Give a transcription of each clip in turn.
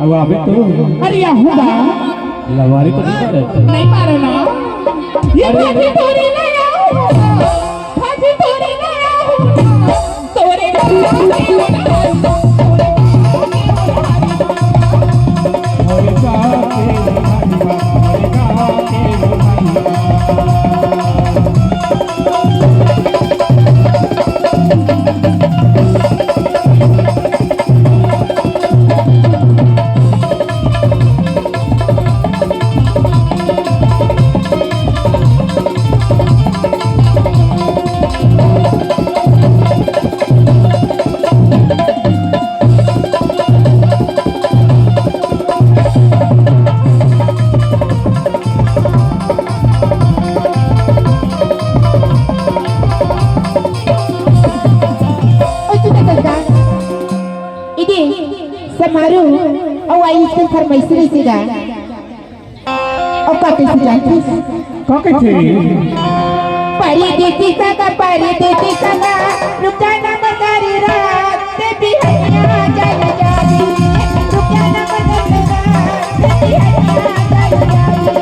अब अबे तो अरे हुआ लवारी तो नहीं करे नहीं मारो ना ये भाजी तोरी लाया हूँ भाजी तोरी लाया हूँ तोरे समारोह और आइसक्रीम फरमाइशी सीधा और का कैसे जानती का कैसे पारी देती सगा रुक जाना मदारी रात ते भी हनिया चल जाती रुक जाना मदारी रात ते भी हनिया चल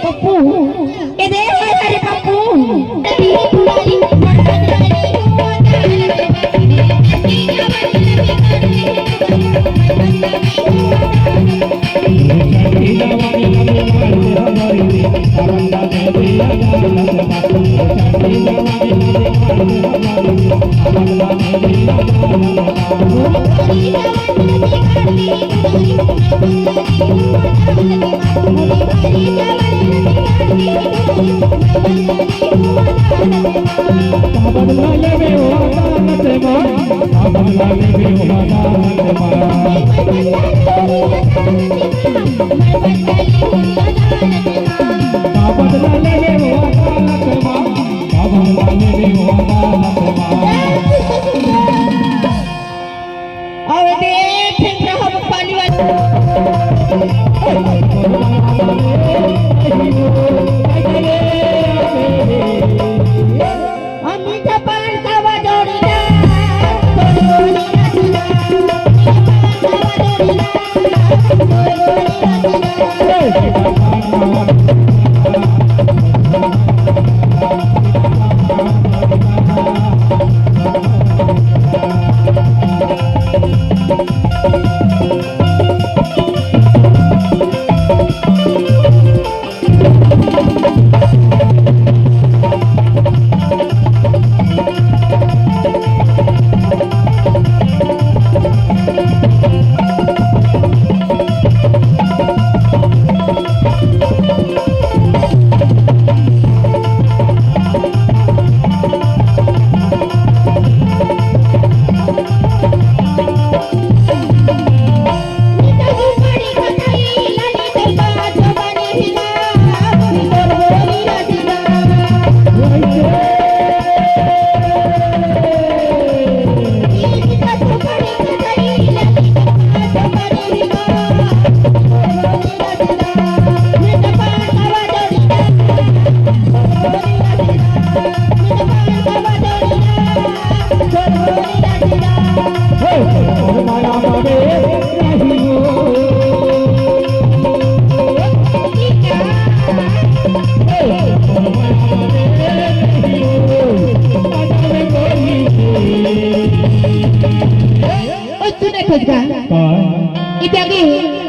पप्पू ये दे हमारे पप्पू Bye.